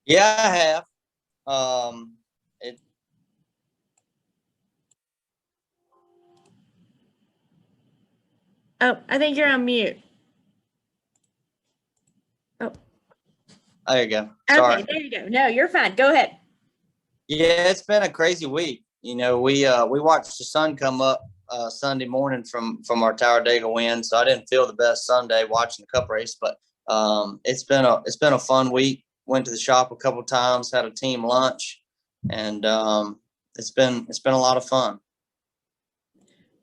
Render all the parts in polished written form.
Yeah, I have. It Oh, I think you're on mute. Oh, There you go. okay, Sorry. there you go. No, you're fine. Go ahead. Yeah, it's been a crazy week. We watched the sun come up Sunday morning from our Talladega win, so I didn't feel the best Sunday watching the Cup race, but it's been a fun week. Went to the shop a couple times, had a team lunch, and it's been a lot of fun.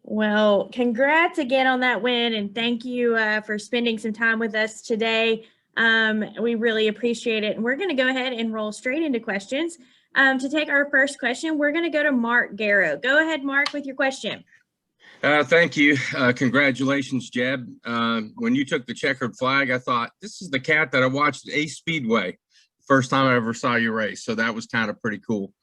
Well, congrats again on that win, and thank you for spending some time with us today. We really appreciate it. And we're going to go ahead and roll straight into questions. To take our first question, we're going to go to Mark Garrow. Go ahead, Mark, with your question. Thank you. Congratulations, Jeb. When you took the checkered flag, I thought, this is the cat that I watched at Ace Speedway. First time I ever saw you race. So that was kind of pretty cool.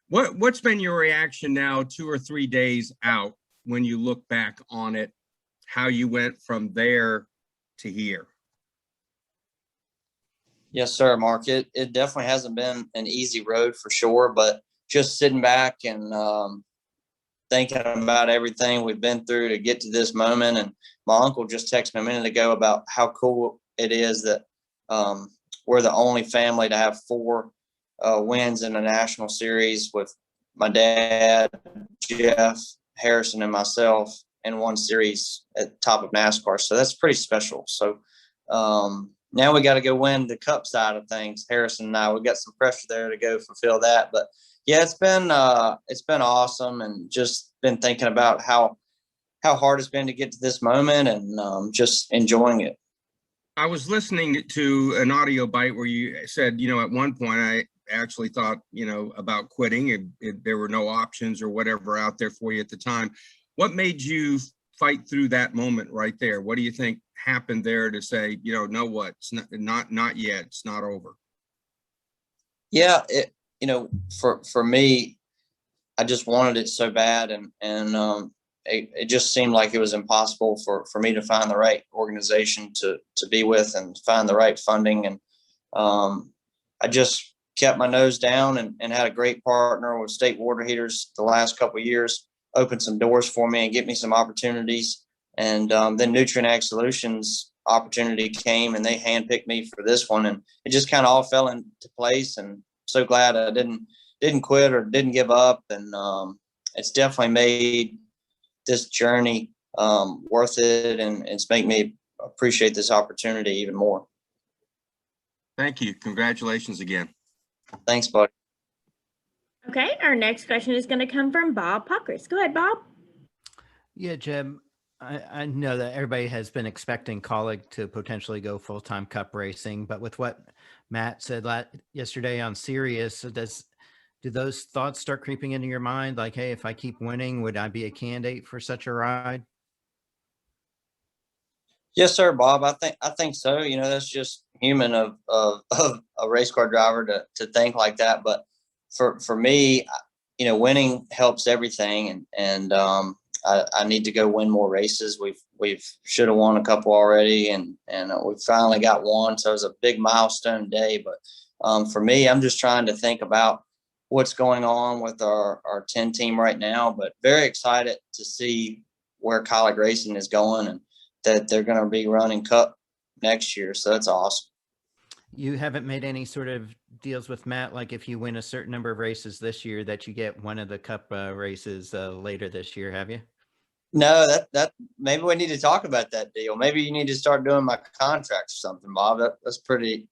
What's been your reaction now 2 or 3 days out when you look back on it, how you went from there to here? Yes, sir, Mark. It definitely hasn't been an easy road for sure, but just sitting back and thinking about everything we've been through to get to this moment. And my uncle just texted me a minute ago about how cool it is that we're the only family to have four wins in the national series with my dad, Jeff, Harrison, and myself in one series at the top of NASCAR. So that's pretty special. So now we got to go win the cup side of things. Harrison and I, we got some pressure there to go fulfill that. But yeah, it's been awesome, and just been thinking about how hard it's been to get to this moment, and just enjoying it. I was listening to an audio bite where you said, at one point I actually thought, about quitting. There were no options or whatever out there for you at the time. What made you fight through that moment right there? What do you think happened there to say, no, what? It's not yet. It's not over. Yeah, for me, I just wanted it so bad, and it just seemed like it was impossible for me to find the right organization to be with and find the right funding. And I just kept my nose down and had a great partner with State Water Heaters the last couple of years, opened some doors for me and get me some opportunities. And then Nutrient Ag Solutions opportunity came, and they handpicked me for this one, and it just kind of all fell into place. And so glad I didn't quit or didn't give up. And it's definitely made this journey worth it, and it's made me appreciate this opportunity even more. Thank you. Congratulations again. Thanks, buddy. Okay, our next question is going to come from Bob Puckris. Go ahead, Bob. Yeah, Jeb, I know that everybody has been expecting Colleague to potentially go full-time cup racing, but with what Matt said yesterday on Sirius, do those thoughts start creeping into your mind? Like, hey, if I keep winning, would I be a candidate for such a ride? Yes, sir, Bob. I think so. That's just human of a race car driver to think like that. But for me, winning helps everything, and I need to go win more races. We've should have won a couple already, and we finally got one. So it was a big milestone day. But for me, I'm just trying to think about what's going on with our 10 team right now. But very excited to see where Colleague Racing is going, and that they're going to be running Cup next year. So that's awesome. You haven't made any sort of deals with Matt, like if you win a certain number of races this year, that you get one of the Cup races later this year, have you? No, that maybe we need to talk about that deal. Maybe you need to start doing my contract or something, Bob. That's pretty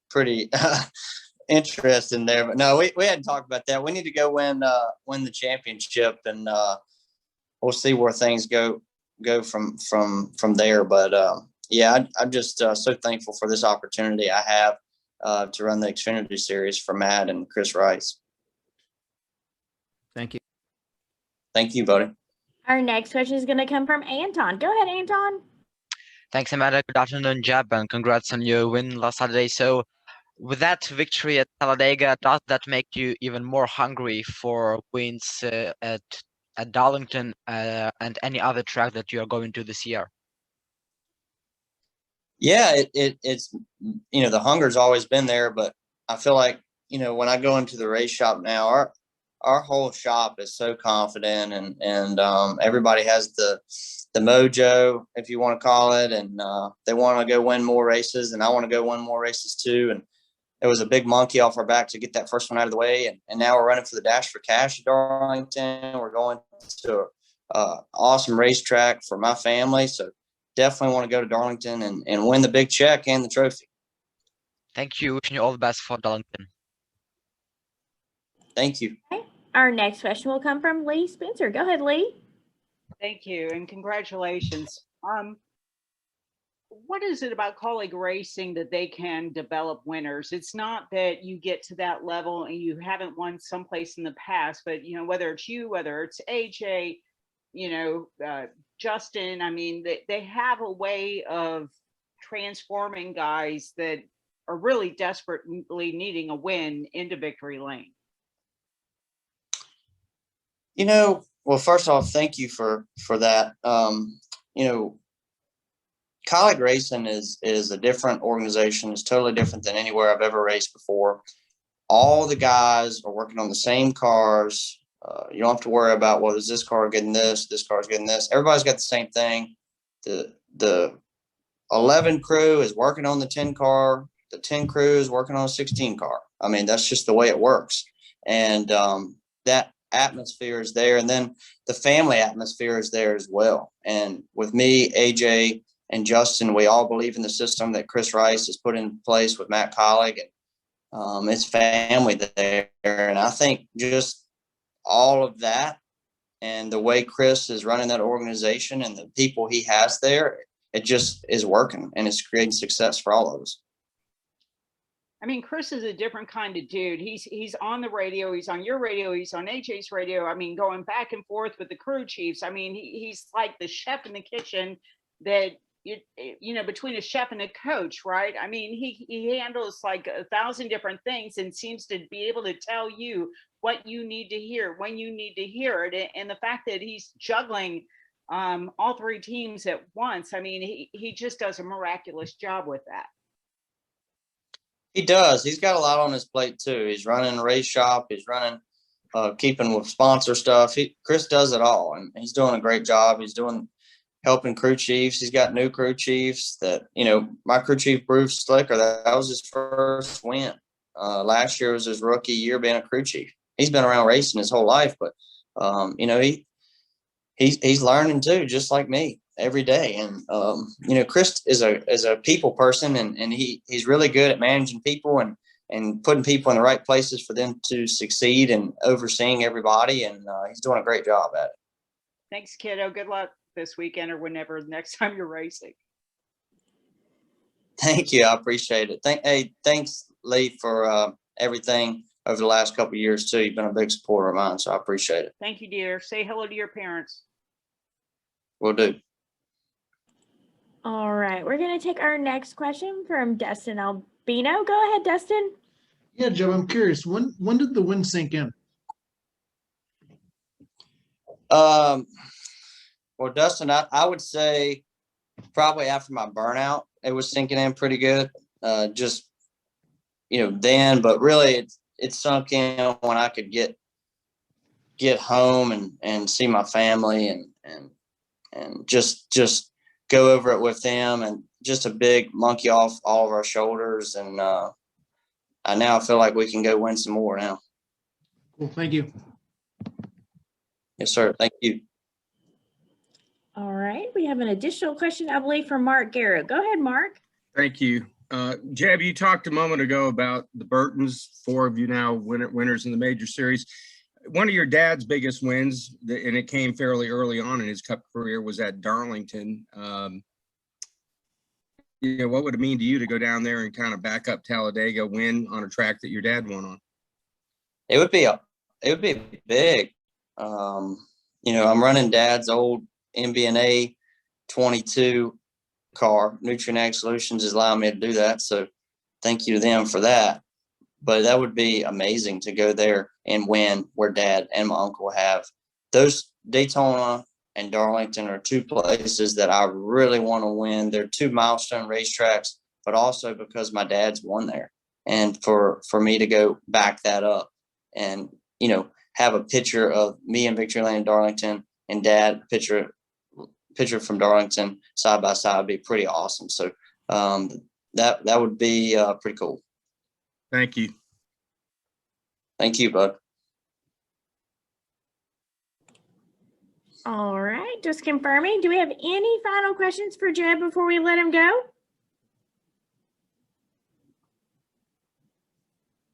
interesting there. But no, we hadn't talked about that. We need to go win the championship, and we'll see where things go from there. But yeah, I'm just so thankful for this opportunity I have to run the Xfinity Series for Matt and Chris Rice. Thank you. Thank you, buddy. Our next question is going to come from Anton. Go ahead, Anton. Thanks, Amanda. Good afternoon, Jeb, and congrats on your win last Saturday. So, with that victory at Talladega, does that make you even more hungry for wins at Darlington and any other track that you are going to this year? Yeah, it's the hunger's always been there, but I feel like, when I go into the race shop now, our whole shop is so confident, and everybody has the mojo, if you want to call it, and they want to go win more races, and I want to go win more races too. And it was a big monkey off our back to get that first one out of the way, and now we're running for the Dash for Cash at Darlington. We're going to an awesome racetrack for my family, so definitely want to go to Darlington and win the big check and the trophy. Thank you. Wishing you all the best for Darlington. Thank you. Okay. Our next question will come from Lee Spencer. Go ahead, Lee. Thank you, and congratulations. What is it about Colleague Racing that they can develop winners? It's not that you get to that level and you haven't won someplace in the past, but whether it's you, whether it's AJ, Justin, I mean, they have a way of transforming guys that are really desperately needing a win into victory lane. Well, first off, thank you for that. Colleague Racing is a different organization. It's totally different than anywhere I've ever raced before. All the guys are working on the same cars. You don't have to worry about, well, is this car getting this car's getting this. Everybody's got the same thing. The 11 crew is working on the 10 car. The 10 crew is working on a 16 car. I mean, that's just the way it works. And that atmosphere is there. And then the family atmosphere is there as well. And with me, AJ, and Justin, we all believe in the system that Chris Rice has put in place with Matt Colleague, and it's family there. And I think just all of that and the way Chris is running that organization and the people he has there, it just is working, and it's creating success for all of us. I mean, Chris is a different kind of dude. He's on the radio. He's on your radio. He's on AJ's radio. I mean, going back and forth with the crew chiefs. I mean, he's like the chef in the kitchen that, between a chef and a coach, right? I mean, he handles like 1,000 different things and seems to be able to tell you what you need to hear, when you need to hear it. And the fact that he's juggling all three teams at once, I mean, he just does a miraculous job with that. He does. He's got a lot on his plate too. He's running a race shop. He's running, keeping with sponsor stuff. Chris does it all, and he's doing a great job. He's helping crew chiefs. He's got new crew chiefs that, my crew chief, Bruce Slicker, that was his first win. Last year was his rookie year being a crew chief. He's been around racing his whole life, but, he's learning too, just like me every day. And, Chris is a people person, and he's really good at managing people and putting people in the right places for them to succeed and overseeing everybody. And he's doing a great job at it. Thanks, kiddo. Good luck this weekend or whenever next time you're racing. Thank you. I appreciate it. Thanks, Lee, for everything over the last couple of years too. You've been a big supporter of mine, so I appreciate it. Thank you, dear. Say hello to your parents. Will do. All right, we're going to take our next question from Dustin Albino. Go ahead, Dustin. Yeah, Joe, I'm curious. When did the wind sink in? Well, Dustin, I would say probably after my burnout, it was sinking in pretty good. Then, but really it sunk in when I could get home and see my family and just go over it with them, and just a big monkey off all of our shoulders. And I now feel like we can go win some more now. Cool. Thank you. Yes, sir. Thank you. All right, we have an additional question, I believe, from Mark Garrett. Go ahead, Mark. Thank you. Jeb, you talked a moment ago about the Burtons, 4 of you now winners in the major series. One of your dad's biggest wins, and it came fairly early on in his Cup career, was at Darlington. What would it mean to you to go down there and kind of back up Talladega, win on a track that your dad won on? It would be big. I'm running Dad's old MBNA 22 car. Nutrient Solutions is allowing me to do that, so thank you to them for that. But that would be amazing to go there and win where Dad and my uncle have. Those Daytona and Darlington are 2 places that I really want to win. They're 2 milestone racetracks, but also because my dad's won there. and for me to go back that up and, you know, have a picture of me in Victory Lane, Darlington, and Dad picture from Darlington side by side would be pretty awesome. So that would be pretty cool. Thank you. Thank you, bud. All right, just confirming. Do we have any final questions for Jeb before we let him go?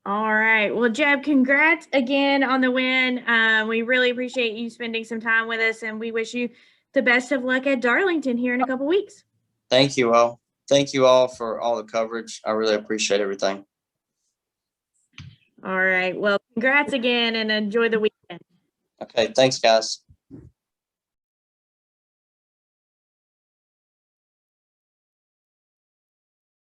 All right. Well, Jeb, congrats again on the win. We really appreciate you spending some time with us, and we wish you the best of luck at Darlington here in a couple weeks. Thank you all. Thank you all for all the coverage. I really appreciate everything. All right. Well, congrats again and enjoy the weekend. Okay. Thanks, guys.